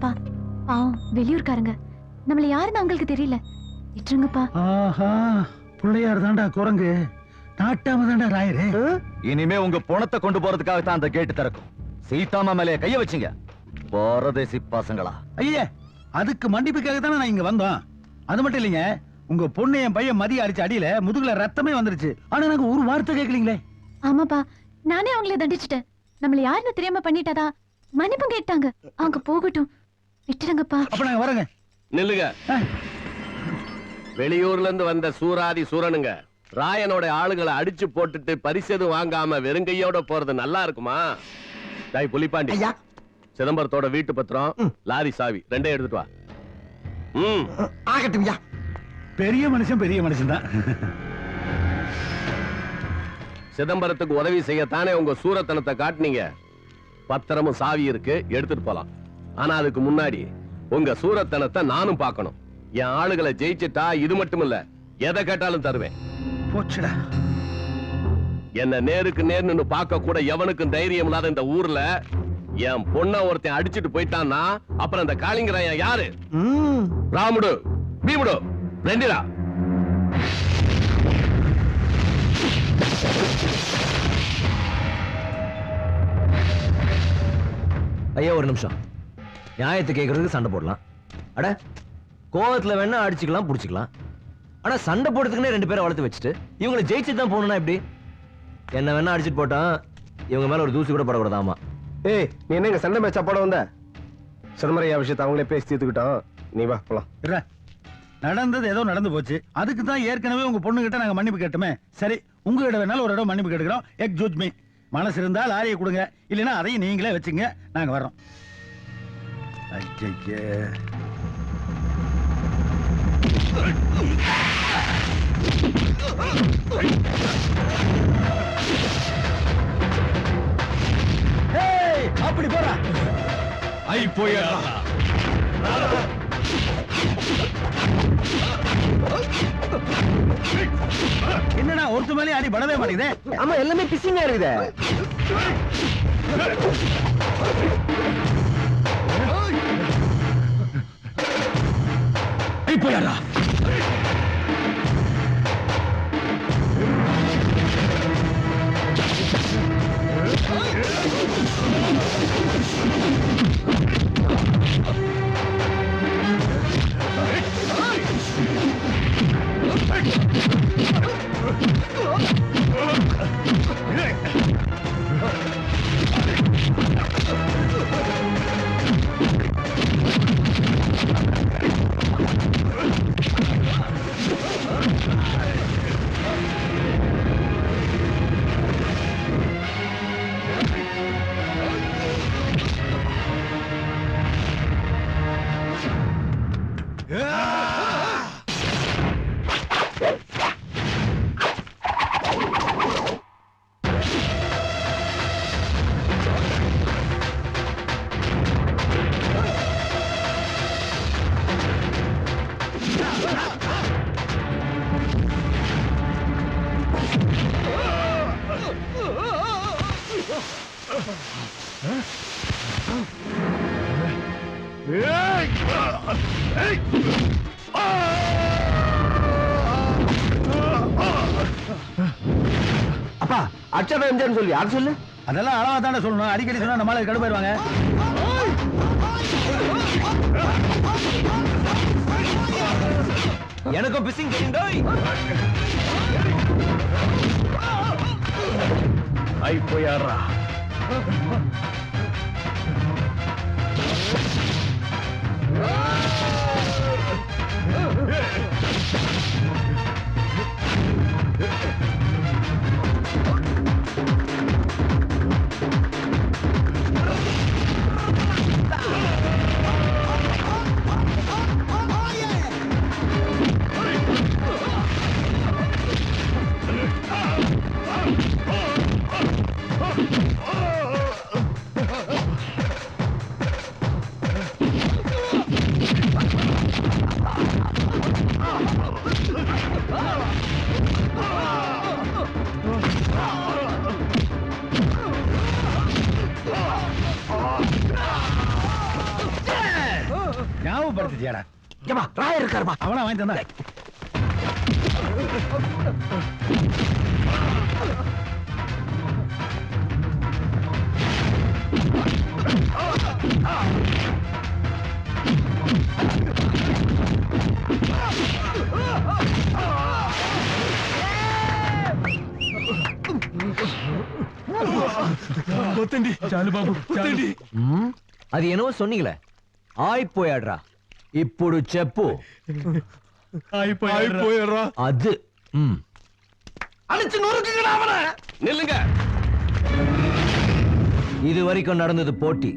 வேண்டாம்ப்பா. பாவம் வெளியூர்காரங்க, நம்மள யாருன்னு அவங்களுக்கு தெரியல. விட்டுருங்கப்பா. ஆஹா, பிள்ளையார் தாண்டா குரங்கு, நாட்டாம தாண்டா ராயரு. இனிமே உங்க பணத்தை கொண்டு போறதுக்காக தான் அந்த கேட்டு திறக்கும். சீதாமா மேலே கைய வச்சீங்க பாரதேசி பசங்களா. ஐயா, அதுக்கு மன்னிப்புக்காக தானே நான் இங்க வந்தோம். அது மட்டும் இல்லைங்க, உங்க பொண்ணு என் பையன் மதிய அடிச்ச அடியில முதுகுல ரத்தமே வந்துருச்சு. ஆனா நாங்க ஒரு வார்த்தை கேட்கலீங்களே. ஆமாப்பா, நானே அவங்கள தண்டிச்சிட்டேன். நம்மள யாருன்னு தெரியாம பண்ணிட்டாதா மன்னிப்பு கேட்டாங்க. அவங்க போகட்டும், விட்டுருங்கப்பா. அப்ப நாங்க வரோங்க. நில்லுங்க. வெளியூர்ல இருந்து வந்த சூராதி சூரனுங்க ராயனோட ஆளுகளை அடிச்சு போட்டுட்டு பரிசு வாங்காம வெறுங்கையோட போறது நல்லா இருக்குமா? டாய் புலிப்பாண்டி, சிதம்பரத்தோட வீட்டு பத்திரம், லாரி சாவி ரெண்டே எடுத்துட்டு வா. ஆகட்டும். பெரிய மனுஷன் தான். சிதம்பரத்துக்கு உதவி செய்யத்தானே உங்க சூரத்தனத்தை காட்டினீங்க. பத்திரமும் சாவி இருக்கு, எடுத்துட்டு போலாம். ஆனா அதுக்கு முன்னாடி உங்க சூரத்தனத்தை நானும் பார்க்கணும். என் ஆளுகளை ஜெயிச்சுட்டா இது மட்டும் இல்ல, எதை கேட்டாலும் தருவேன். போச்சுடா. என்ன நேருக்கு நேர் நின்னு பார்க்க கூட எவனுக்கும் தைரியம் இல்லாத இந்த ஊர்ல என் பொண்ண ஒருத்தன் அடிச்சுட்டு போயிட்டான்னா அப்புறம் இந்த காளிங்கராயன் யாரு? ராமுடு பீமுடு ரெண்டிரா. ஐயா ஒரு நிமிஷம். நியாயத்தை கேட்கறதுக்கு சண்டை போடலாம். அட கோவத்துல வேணா அடிச்சுக்கலாம், புடிச்சுக்கலாம். ஆனா சண்டை போடுறதுக்குன்னே ரெண்டு பேரை வளர்த்து வச்சுட்டு இவங்களை ஜெயிச்சு தான் போகணும்னா எப்படி? என்ன வேணா அடிச்சுட்டு போட்டான், இவங்க மேல ஒரு தூசி கூட படக்கூடாதாமா. ஏய், நீ என்ன சண்டை மேட்சா போட வந்த? சிதம்பரையா விஷயத்தை அவங்களே பேசி தீர்த்துக்கிட்டோம். நீ வா போலாம். நடந்தது ஏதோ நடந்து போச்சு. அதுக்கு தான் ஏற்கனவே உங்க பொண்ணு கிட்ட நாங்க மன்னிப்பு கேட்டுமே. சரி, உங்ககிட்ட வேணாலும் ஒரு இடம் மன்னிப்பு கேட்டுக்கிறோம். Excuse me. மனசு இருந்தா லாரியை கொடுங்க, இல்லைன்னா அதையும் நீங்களே வச்சுங்க. நாங்க வர்றோம். ஐயே, அப்படி போறா. ஐ போயா. என்னடா ஒருத்த மேலே அடி படவே மாட்டேங்குதே. ஆமா, எல்லாமே பிசிங்கா இருக்குதே. ஐ போயாடா. அப்பா, அச்சா எம்ஜிஆர் சொல்லி யார் சொல்லு? அதெல்லாம் அளவா தானே சொல்லணும். அடிக்கடி சொன்னா நம்மளால கடுப்பாயிருவாங்க. எனக்கும் பிசிங் தெரியுண்டோய். ஐ போயாரா. படுத்துட்டியாடா ஏமா ராயர் இருக்காருமா அவனா வாங்கி தந்தா అది ಏನೋ சொன்னீங்களே ఆయిపోయాడ్రా ఇప్పుడు చెప్పు அது அடிச்சு நொறுக்குங்கடா அவனை. நில்லுங்க. இது வரைக்கும் நடந்தது போட்டி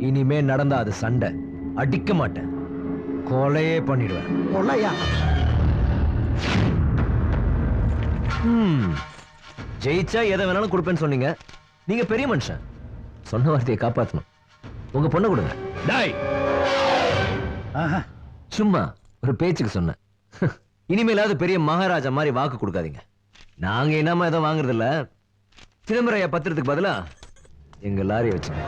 இனிமே நடந்தா அது சண்டை அடிக்க மாட்டேன் கொலையே பண்ணிடுவேன் கொள்ளையா? ஜெயிச்சா எதை வேணாலும் கொடுப்பேன்னு சொன்னீங்க நீங்க பெரிய மனுஷன் சொன்ன வார்த்தையை காப்பாத்தணும் உங்க பொண்ணை கொடுங்க டேய், ஆஹா சும்மா ஒரு பேச்சுக்கு சொன்னேன் இனிமேலாவது பெரிய மகாராஜா மாதிரி வாக்கு கொடுக்காதீங்க நாங்க என்னமா ஏதோ வாங்குறது இல்ல சிதம்பரையா பத்திரத்துக்கு பதிலா எங்க லாரியை வச்சுங்க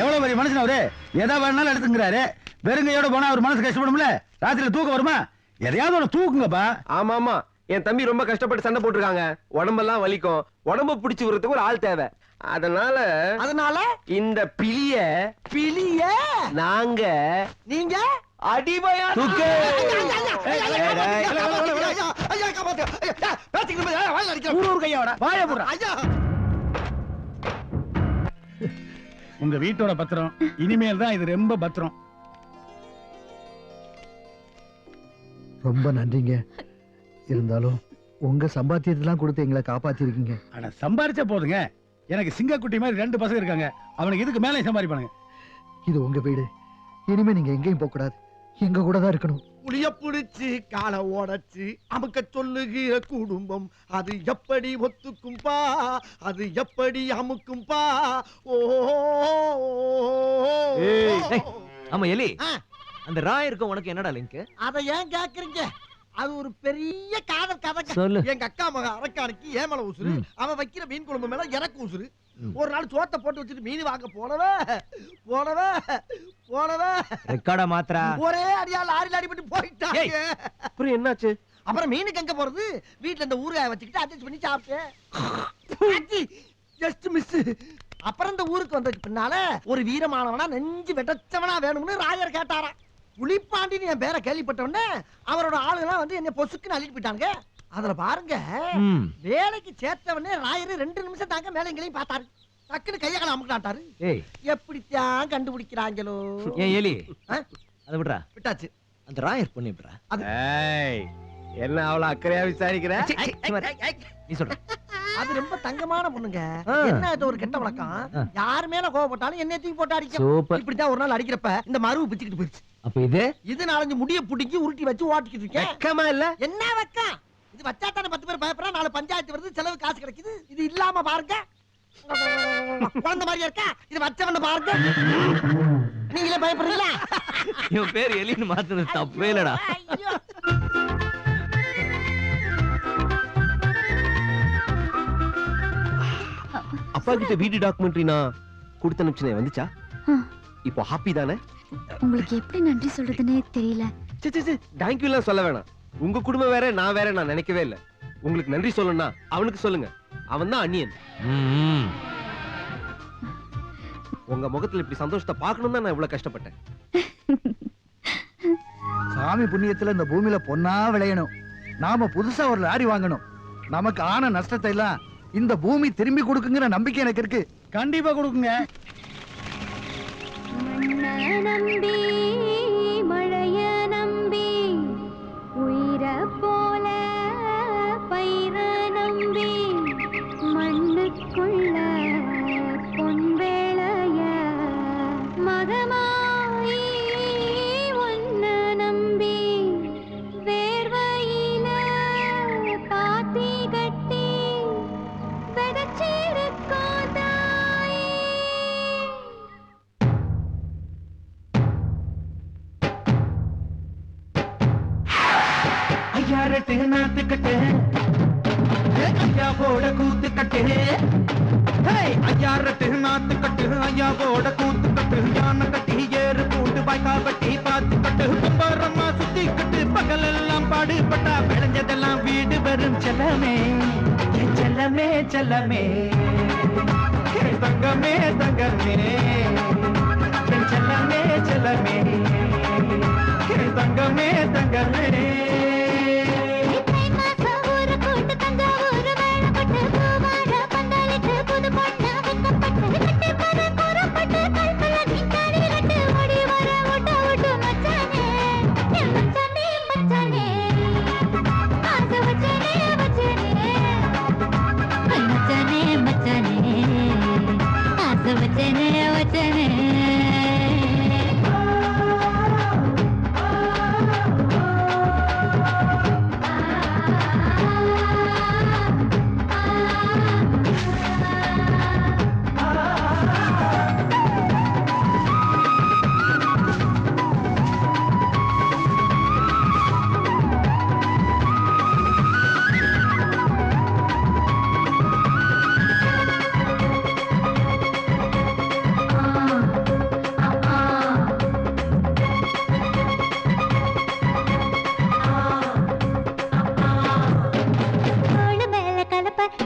எவ்வளவு பெரிய மனுஷன் அவரு எதா வேணாலும் எடுத்துங்கிறாரு வெறுங்கையோட போனா அவர் மனசு கஷ்டப்படும்ல ராத்திரில தூக்கம் வருமா எதையாவது ஒண்ணு தூக்குங்கப்பா ஆமா ஆமா, என் தம்பி ரொம்ப கஷ்டப்பட்டு சண்டை போட்டிருக்காங்க. உடம்பெல்லாம் வலிக்கும். உடம்ப பிடிச்சு விடுறதுக்கு ஒரு ஆள் தேவை. அதனால இந்த பிலிய நாங்க நீங்க அடிமையா தூக்கு. உங்க வீட்டோட பத்திரம் இனிமேல் தான் இது ரொம்ப பத்திரம். ரொம்ப நன்றிங்க. இருந்தாலும் உங்க சம்பாத்தியத்தெல்லாம் கொடுத்து எங்களை காப்பாத்திருக்கீங்க. ஆனா சம்பாரிச்சா போதுங்க. எனக்கு சிங்கக்குட்டி மாதிரி 2 பசங்க இருக்காங்க. அவனுக்கு இதுக்கு மேலே சம்பாதிப்பானுங்க. இது உங்க வீடு. இனிமே நீங்க எங்கேயும் போக கூடாது. எங்க கூட தான் இருக்கணும். புளிய புடிச்சு காலை ஓடச்சு அமுக்க சொல்லுகிற குடும்பம் அது எப்படி ஒத்துக்கும்பா, அது எப்படி அமுக்கும்பா. ஓ ஆமா எலி அந்த ராயருக்கும் உனக்கு என்னடா லிங்க் அத ஏன் கேக்குறீங்க? அது ஒரு பெரிய காதல் கதை. சொல்லு. எங்க அக்கா மக அரக்கானுக்கு ஏமல உசுரு, அவன் வைக்கிற மீன் குழம்பு மேல எனக்கு உசுரு. ஒரு நாள் சோத்தை போட்டு வச்சுட்டு மீன் வாங்க போனவே ரெக்கார்டா மாத்திரா ஒரே அடியா லாரில அடிபட்டு போயிட்டாங்க. அப்புறம் என்னாச்சு? அப்புறம் மீனுக்கு எங்க போறது? வீட்டுல இந்த ஊறுகாய வச்சுக்கிட்டு அட்ஜஸ்ட் பண்ணி சாப்பிட்டேன். Just miss. அப்புறம் இந்த ஊருக்கு வந்ததுக்கு பின்னால ஒரு வீரமானவனா நெஞ்சு வெட்டச்சவனா வேணும்னு ராயர் கேட்டாராம். புலிப்பாண்டின்னு என் பேரை கேள்விப்பட்டவொடனே அவரோட ஆளுங்கெல்லாம் வந்து என்ன பொசுக்குன்னு அள்ளிட்டு போயிட்டாங்க. அதுல பாருங்க, வேலைக்கு சேர்த்தவனே ராயரு 2 நிமிஷம் தாங்க மேல எங்களையும் பார்த்தாரு. டக்குன்னு கையகால அமுக்கிட்டாரு. எப்படித்தான் கண்டுபிடிக்கிறாங்களோ. ஏன் எலி அதை விடுறா விட்டாச்சு. அந்த ராயர் பொண்ணு விடுறா என்ன அவ்வளவு அக்கறையா விசாரிக்கிற? நீ சொல்ற அது ரொம்ப தங்கமான பொண்ணுங்க. என்ன இது ஒரு கெட்ட வழக்கம்? யார் மேல கோவப்பட்டாலும் என்ன தூக்கி போட்டு அடிக்கும். சூப்பர். இப்படித்தான் ஒரு நாள் அடிக்கிறப்ப இந்த மருவு பிச்சுக்கிட்டு போயிடுச்சு. அப்ப இது 4 முடிய புடிக்கி உருட்டி வச்சு ஓட்டிக்கிட்டு இருக்கேன். வெக்கமா இல்ல? என்ன வெக்கம்? இது வச்சா தானே 10 பேர் பயப்படுறா. 4 பஞ்சாயத்து வருது, செலவு காசு கிடைக்குது. இது இல்லாம பாருங்க குழந்தை மாதிரியா இருக்கா? இது வச்சவன பாருங்க. நீங்களே பயப்படுறீங்களா? இவன் பேர் எலின்னு மாத்துறது தப்பே இல்லடா. ஐயோ. அப்பா கிட்ட வீடியோ டாக்குமெண்ட்ரி நான் கொடுத்து அனுப்பிச்சேன், வந்துச்சா? இப்போ ஹாப்பி தானே? உங்களுக்கு எப்படி நன்றி சொல்றதுன்னே தெரியல. தேங்க்யூ எல்லாம் சொல்ல வேணாம். உங்க குடும்பம் வேற நான் வேற நான் நினைக்கவே இல்லை. உங்களுக்கு நன்றி சொல்லணும்னா அவனுக்கு சொல்லுங்க. அவன் தான் அந்நியன். உங்க முகத்துல இப்படி சந்தோஷத்தை பார்க்கணும் தான் நான் இவ்வளவு கஷ்டப்பட்டேன். சாமி புண்ணியத்துல இந்த பூமியில பொன்னா விளையணும். நாம புதுசா ஒரு லாரி வாங்கணும். நமக்கு ஆன நஷ்டத்தை எல்லாம் இந்த பூமி திரும்பி கொடுக்குங்கிற நம்பிக்கை எனக்கு இருக்கு. கண்டிப்பா கொடுக்குங்க. நம்பி மழைய நம்பி உயிர போல பயிர நம்பி மண்ணுக்குள்ள பொன்வேளைய மகமாயி ஒன்ன நம்பி வேர்வையில பாத்தி கட்டி வெதச்சிருக்கோ தாயே. ஐயாரட்டு நாத்து கட்டு ஐயா போட கூத்து கட்டு. ஐயாரட்டு நாத்து கட்டு ஐயா போட கூத்து கட்டு. யானை கட்டி ஏறு ஏறு பூண்டு வாய்க்கால் வெட்டி பார்த்துக்கட்டு கும்பரமா சுத்திக்கிட்டு பகலெல்லாம் பாடுபட்டா விளைஞ்சதெல்லாம் வீடு வரும் செல்லமே என் செல்லமே செல்லமே என் தங்கமே தங்கமே என் செல்லமே செல்லமே என் தங்கமே தங்கமே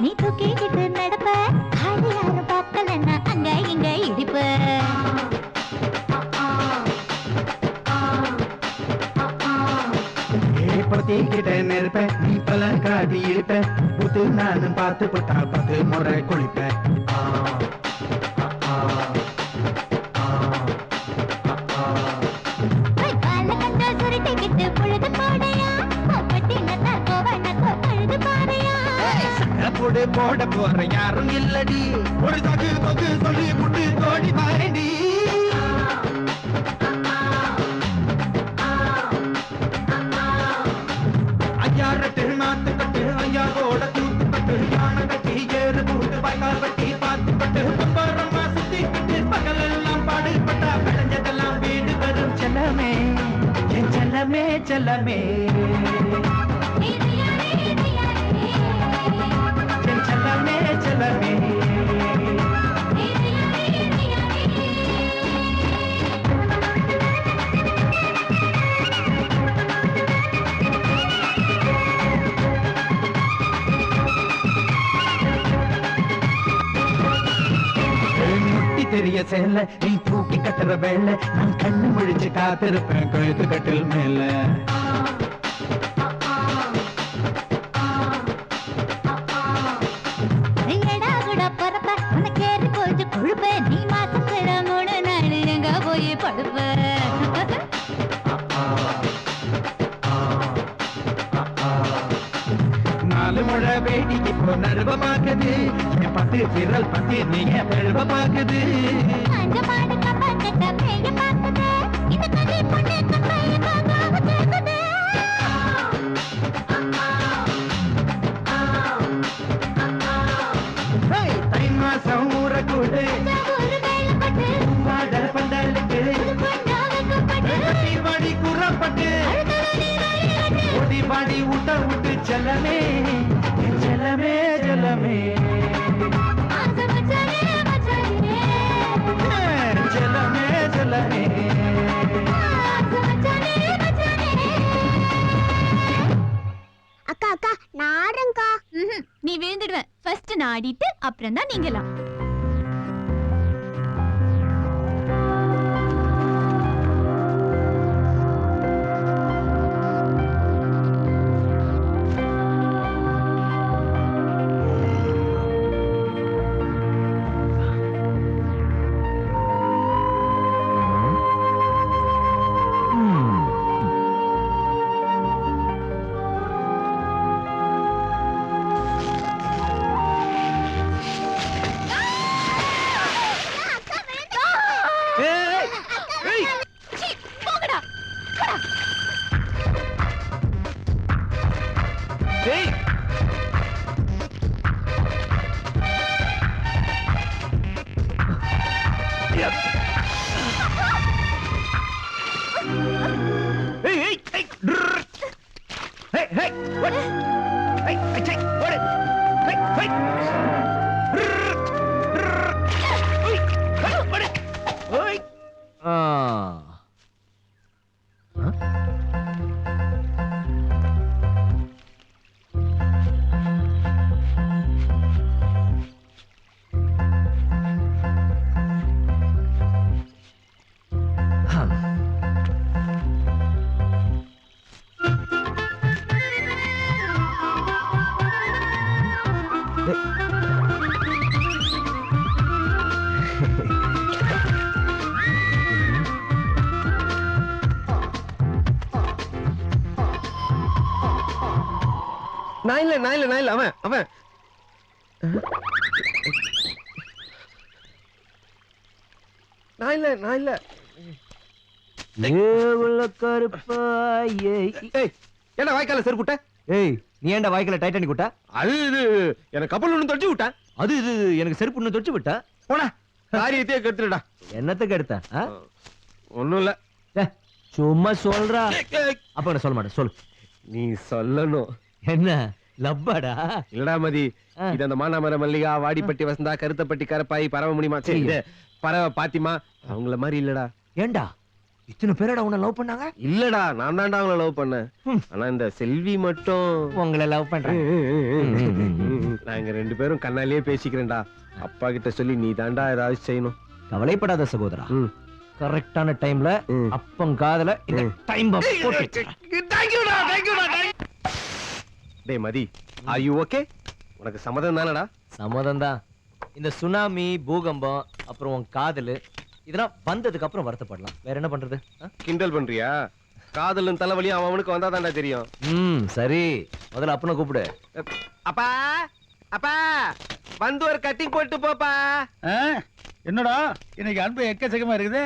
நீ தூக்கிக்கிட்டு நடப்ப ஆடி யாரும் பார்க்கலன்னா அங்க இங்க இடிப்ப பத்திக்கிட்ட நெருப்ப நீ பல காட்டி இருப்ப புத்து நானும் பார்த்து போட்டால் 10 முறை குளிப்ப போட போற யாரும் இல்லடி ஒரு தகு தொகு சொல்லி புட்டு தோடி பாரடி ஐயாரட்டு மாத்து கட்டு ஐயாவோட தூத்து கட்டு யானை கட்டி ஏறு பூட்டு வாய்க்கால் வெட்டி பார்த்து கட்டு கும்பரமா சுத்தி கட்டு பகலெல்லாம் பாடுபட்டா விளைஞ்சதெல்லாம் வீடு வரும் செல்லமே என் செல்லமே செல்லமே செல்லமே முட்டி தெரிய சேல நீ தூக்கி கட்டுற வேலை நான் கண்ணு முழிச்சு காத்திருப்பேன் கழுத்து கட்டில் மேல நீ மாசத்துல 3 நாள் எங்க போய் படுப்ப நாலு முழை வேடிக்கை இப்போ நடுவ பாக்குது என் பத்து விரல் பத்தி நீங்க பெழுவ பாக்குது தை மாசம் ஊற கூடு பந்தலுக்கு வாடி கூறப்பட்டு ஓடி வாடி ஊட்ட விட்டு செல்லமே செல்லமே செல்லமே செல்லமே செல்லமே அக்கா அக்கா நான் ஆடுறேன்க்கா நீ விழுந்துடுவேன் ஃபர்ஸ்ட் நான் ஆடிட்டு அப்புறம் தான் நீங்கலாம் ஆ நான் இல்ல அவன் அவன் நான் இல்ல என்ன வாய்க்கால செருப்பு விட்ட? ஏய் நீ ஏன்டா வாய்க்கல டைட்டானிக் விட்டா? அது இது எனக்கு கப்பல் ஒண்ணு தொடிச்சு விட்டேன். அது இது எனக்கு செருப்பு ஒண்ணு தொட்டு விட்டா? போடா காரியத்தையே கெடுத்துடா. என்னத்துக்கு எடுத்த? ஒண்ணும் இல்ல. சும்மா சொல்றா. அப்ப என்ன சொல்ல மாட்டேன், சொல்லு. நீ சொல்லணும். என்ன லப்பாடா? இல்லடா மதி, இது அந்த மானாமர மல்லிகா, வாடிப்பட்டி வசந்தா, கருத்தப்பட்டி கரப்பாய், பறவை முடியுமா, சரி இது பறவை பாத்திமா, அவங்கள மாதிரி இல்லடா. ஏண்டா இத்தனை பேரடா உன்னை லவ் பண்ணாங்க? இல்லடா, நான் தான்டா அவங்கள லவ் பண்ணேன். ஆனா இந்த செல்வி மட்டும் உங்களை லவ் பண்றேன். நாங்க 2 பேரும் கண்ணாலேயே பேசிக்கிறேன்டா. அப்பா கிட்ட சொல்லி நீ தாண்டா ஏதாவது செய்யணும். கவலைப்படாத சகோதரா, கரெக்டான டைம்ல அப்பம் காதல இந்த டைம் போட்டு. டேய் மதி, ஆர் யூ ஓகே? உனக்கு சம்மதம் தானடா? சம்மதம் தான். இந்த சுனாமி, பூகம்பம், அப்புறம் உன் காதல் இதெல்லாம் வந்ததுக்கு அப்புறம் வருத்தப்படலாம். வேற என்ன பண்றது? கிண்டல் பண்றியா? காதலும் தலைவலியும் அவனுக்கு வந்தாதான்டா தெரியும். சரி, முதல்ல அப்பனை கூப்பிடு. அப்பா அப்பா வந்து ஒரு கட்டிங் போட்டு போப்பா. என்னடா இன்னைக்கு அன்பு எக்கச்சக்கமா இருக்குது.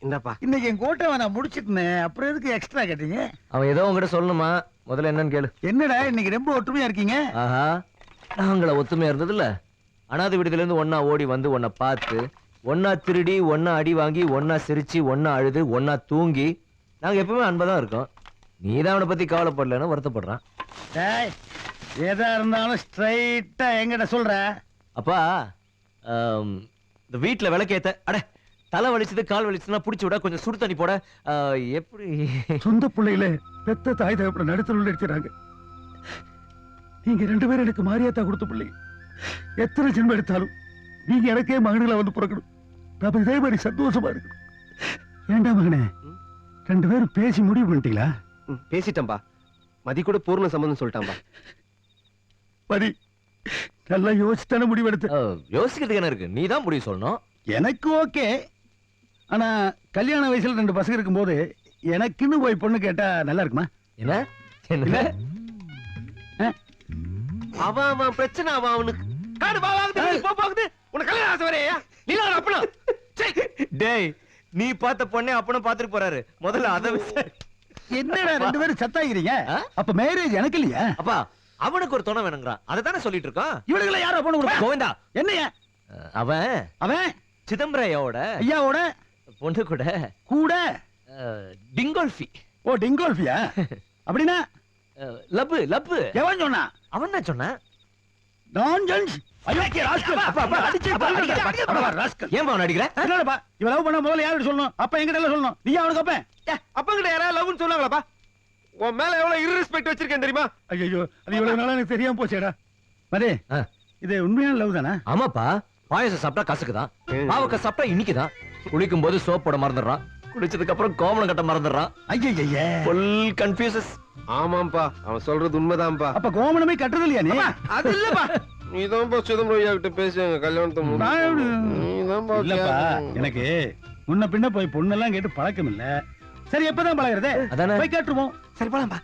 என்னப்பா இன்னைக்கு என் கோட்டை நான் முடிச்சிட்டேன், அப்புறம் எதுக்கு எக்ஸ்ட்ரா கேட்டீங்க? அவன் ஏதோ உங்ககிட்ட சொல்லணுமா? முதல்ல என்னன்னு கேளு. என்னடா இன்னைக்கு ரொம்ப ஒற்றுமையா இருக்கீங்க? ஆஹா, நாங்கள ஒத்துமையா இருந்தது இல்ல. அனாதை விடுதல இருந்து ஒன்னா ஓடி வந்து உன்னை பார்த்து, ஒன்னா திருடி, ஒன்னா அடி வாங்கி, ஒன்னா சிரிச்சு, ஒன்னா அழுது, ஒன்னா தூங்கி, நாங்க எப்பவுமே அன்பதான் இருக்கோம். நீதான் அவனை பத்தி கவலைப்படலன்னு வருத்தப்படுறான். டேய், எதா இருந்தாலும் ஸ்ட்ரைட்டா என்கிட்ட சொல்ற. அப்பா, இந்த வீட்டுல விளக்கேத்த, அட தலை வலிச்சது கால் வலிச்சதுன்னா புடிச்சு விட, கொஞ்சம் சுடு தண்ணி போட. எப்படி சொந்த பிள்ளையில பெத்த தாய் தகப்பட நடுத்தல் நடிச்சாங்க. நீங்க 2 பேரும் எனக்கு மாரியாத்தா கொடுத்த பிள்ளை. எத்தனை ஜென்மம் எடுத்தாலும் நீங்க எனக்கே மகன்களை வந்து பிறக்கணும். நாம இதே மாதிரி சந்தோஷமா இருக்கணும். ஏண்டா மகனே, 2 பேரும் பேசி முடிவு பண்ணிட்டீங்களா? பேசிட்டம்பா. மதி கூட பூர்ண சம்மதம் சொல்லிட்டாம்பா. மதி நல்லா யோசித்தான முடிவு எடுத்து. யோசிக்கிறதுக்கு என்ன இருக்கு? நீதான் முடிவு சொல்லணும். எனக்கு ஓகே. ஆனா கல்யாண வயசுல 2 பசங்க இருக்கும்போது எனக்குன்னு போய் பொண்ணு கேட்டா நல்லா இருக்குமா? என்ன என்ன அவன் பிரச்சனை, அவனுக்கு காடு பாவாகுது. உனக்கு கல்யாணம் ஆசை வரையா? நீ அப்பனா டேய், நீ பார்த்த பொண்ணே அப்பனும் பாத்துட்டு போறாரு. முதல்ல அத என்னடா 2 பேரும் சத்தாகிறீங்க? அப்ப மேரேஜ் எனக்கு இல்லையா? அப்பா, அவனுக்கு ஒரு துணை வேணுங்கிறான். அதை தானே சொல்லிட்டு இருக்கான். இவனுங்களை யாரோ பொண்ணு கொடுப்பா? கோவிந்தா, என்னையா அவன் சிதம்பரையோட ஐயாவோட பொண்ணு கூட கூட டிங்கோல்ஃபி. ஓ, டிங்கோல்ஃபியா? அப்படின்னா லப்பு லப்பு. எவன் சொன்னா? அவன் தான் சொன்னான். நான்சென்ஸ். அயோக்கிய ராஸ்கல். அப்பா அடிச்சு ராஸ்கல். ஏன் அவன் அடிக்கிற? என்னடா இவன் லவ் பண்ண முதல்ல யாரு சொல்லணும்? அப்பா என்கிட்ட எல்லாம் சொல்லணும். நீ அவனுக்கு அப்ப அப்பா கிட்ட யாராவது லவ்னு சொன்னாங்களாப்பா? உன் மேல எவ்வளவு இர்ரெஸ்பெக்ட் வச்சிருக்கேன் தெரியுமா? ஐயோ, அது இவ்வளவு நாளா எனக்கு தெரியாம போச்சேடா. மதே, இது உண்மையான லவ் தானா? ஆமாப்பா, பாயசம் சாப்பிட்டா கசக்குதான், பாவக்காய் சாப்பிட்டா இனிக்குதான். குளிக்கும் போது சோப் போட மறந்துடுறான், குளிச்சதுக்கு அப்புறம் கோமணம் கட்ட மறந்துடுறான். ஐயய்ய, ஃபுல் கன்ஃபியூசஸ். ஆமாம்பா, அவன் சொல்றது உண்மைதான்ப்பா. அப்ப கோமணமே கட்டது இல்லையா நீ? அது இல்லப்பா. நீதான்ப்பா சிதம்பரம் ஐயா கிட்ட பேசுங்க கல்யாணத்தை. இல்லப்பா, எனக்கு முன்ன பின்ன போய் பொண்ணெல்லாம் கேட்டு பழக்கம் இல்ல. சரி, எப்பதான் பழகுறது? போய் கேட்டுருவோம். சரி போலாம்பா.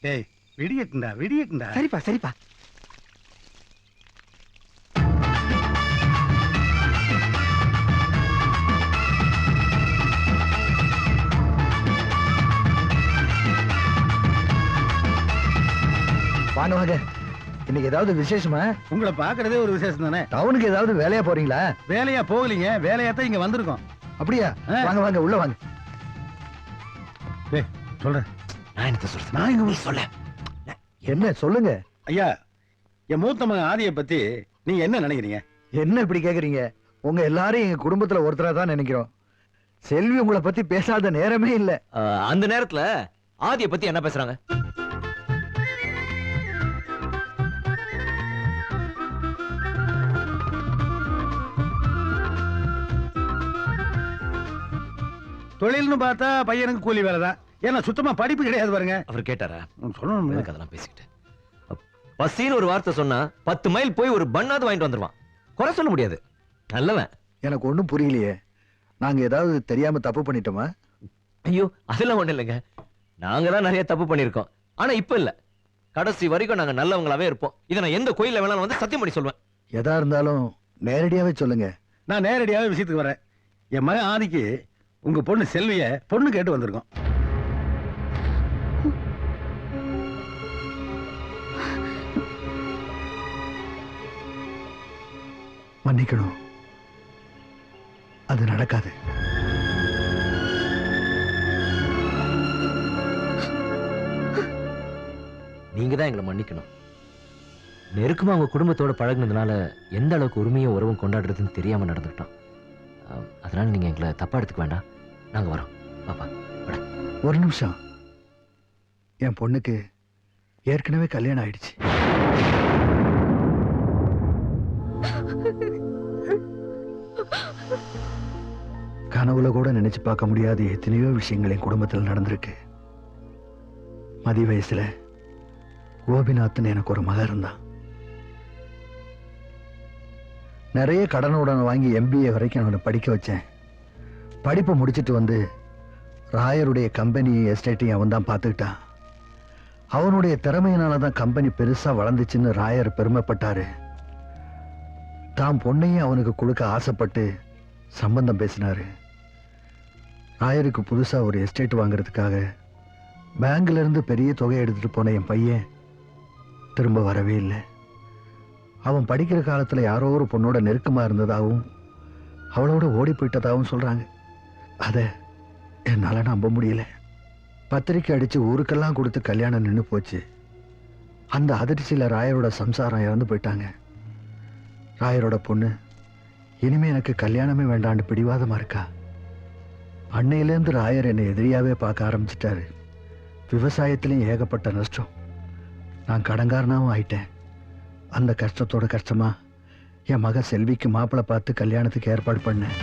டேய், வெடியட்டுண்டா. சரிப்பா சரிப்பா. வாங்க வாங்க. இன்னைக்கு ஏதாவது விசேஷமா? உங்களை பாக்குறதே ஒரு விசேஷம் தானே. டவுனுக்கு ஏதாவது வேலையா போறீங்களா? வேலையா போகலீங்க, வேலையா தான் இங்க வந்திருக்கோம். அப்படியா? வாங்க வாங்க, உள்ள வாங்க. சொல்றேன். நான் என்ன சொல்றேன்? நான் இங்க சொல்ல. என்ன சொல்லுங்க ஐயா. என் மூத்த மகன் ஆதியை பத்தி நீங்க என்ன நினைக்கிறீங்க? என்ன இப்படி கேக்குறீங்க? உங்க எல்லாரும் எங்க குடும்பத்துல ஒருத்தரா தான் நினைக்கிறோம். செல்வி உங்களை பத்தி பேசாத நேரமே இல்ல. அந்த நேரத்துல ஆதியை பத்தி என்ன பேசுறாங்க? தொழில்னு பார்த்தா பையனுக்கு கூலி வேலை தான். ஏன்னா சுத்தமா படிப்பு கிடையாது பாருங்க. அவர் கேட்டாரா? சொல்லணும். அதெல்லாம் பேசிக்கிட்டு பசின்னு ஒரு வார்த்தை சொன்னா 10 மைல் போய் ஒரு பண்ணாவது வாங்கிட்டு வந்துருவான். குறை சொல்ல முடியாது, நல்லவன். எனக்கு ஒண்ணும் புரியலையே. நாங்க ஏதாவது தெரியாம தப்பு பண்ணிட்டோமா? ஐயோ அதெல்லாம் ஒண்ணு இல்லைங்க. நாங்க தான் நிறைய தப்பு பண்ணிருக்கோம். ஆனா இப்ப இல்ல, கடைசி வரைக்கும் நாங்க நல்லவங்களாவே இருப்போம். இதை நான் எந்த கோயில்ல வேணாலும் வந்து சத்தியம் பண்ணி சொல்வேன். எதா இருந்தாலும் நேரடியாவே சொல்லுங்க. நான் நேரடியாவே விஷயத்துக்கு வரேன். என் மகன் ஆதிக்கு உங்க பொண்ணு செல்விய பொண்ணு கேட்டு வந்திருக்கோம். மன்னிக்கணும், அது நடக்காது. நீங்க தான் எங்களை மன்னிக்கணும். நெருக்கமா உங்க குடும்பத்தோட பழகுனதுனால எந்த அளவுக்கு உரிமையும் உறவும் கொண்டாடுறதுன்னு தெரியாம நடந்துக்கிட்டோம். அதனால நீங்க எங்களை தப்பா எடுத்துக்க வேண்டாம். நாங்க வரோம். பாப்பா ஒரு நிமிஷம். என் பொண்ணுக்கு ஏற்கனவே கல்யாணம் ஆயிடுச்சு. கனவுல கூட நினைச்சு பார்க்க முடியாத எத்தனையோ விஷயங்கள் என் குடும்பத்தில் நடந்திருக்கு. மதி வயசுல கோபிநாத்னு எனக்கு ஒரு மகன் இருந்தான். நிறைய கடனுடன் வாங்கி MBA வரைக்கும் அவனை படிக்க வச்சேன். படிப்பை முடிச்சிட்டு வந்து ராயருடைய கம்பெனி எஸ்டேட்டையும் அவன் தான் பார்த்துக்கிட்டான். அவனுடைய திறமையினால தான் கம்பெனி பெருசா வளர்ந்துச்சுன்னு ராயர் பெருமைப்பட்டாரு. தாம் பொண்ணையும் அவனுக்கு கொடுக்க ஆசைப்பட்டு சம்பந்தம் பேசினாரு. ராயருக்கு புதுசா ஒரு எஸ்டேட் வாங்குறதுக்காக பேங்க்ல இருந்து பெரிய தொகை எடுத்துட்டு போன என் பையன் திரும்ப வரவே இல்லை. அவன் படிக்கிற காலத்துல யாரோ ஒரு பொண்ணோட நெருக்கமா இருந்ததாகவும் அவளோட ஓடி போயிட்டதாகவும் சொல்றாங்க. அத என்னால நம்ப முடியல. பத்திரிக்கை அடிச்சு ஊருக்கெல்லாம் கொடுத்து கல்யாணம் நின்று போச்சு. அந்த அதிர்ச்சியில ராயரோட சம்சாரம் இறந்து போயிட்டாங்க. ராயரோட பொண்ணு இனிமே எனக்கு கல்யாணமே வேண்டான்னு பிடிவாதமா இருக்கா. அன்னையிலேருந்து ராயர் என்னை எதிரியாவே பார்க்க ஆரம்பிச்சிட்டாரு. விவசாயத்திலையும் ஏகப்பட்ட நஷ்டம். நான் கடங்காரனாவும் ஆயிட்டேன். அந்த கஷ்டத்தோட கஷ்டமா என் மக செல்விக்கு மாப்பிள்ளை பார்த்து கல்யாணத்துக்கு ஏற்பாடு பண்ணேன்.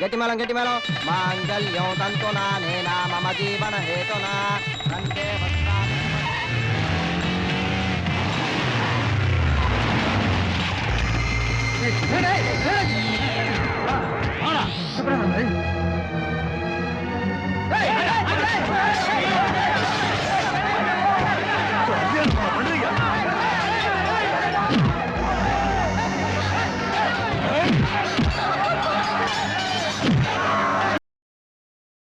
గట్టిమేళం గట్టిమేళం మాంగళ్యం తంతునా నేనా మమ జీవన హేతునా కంటే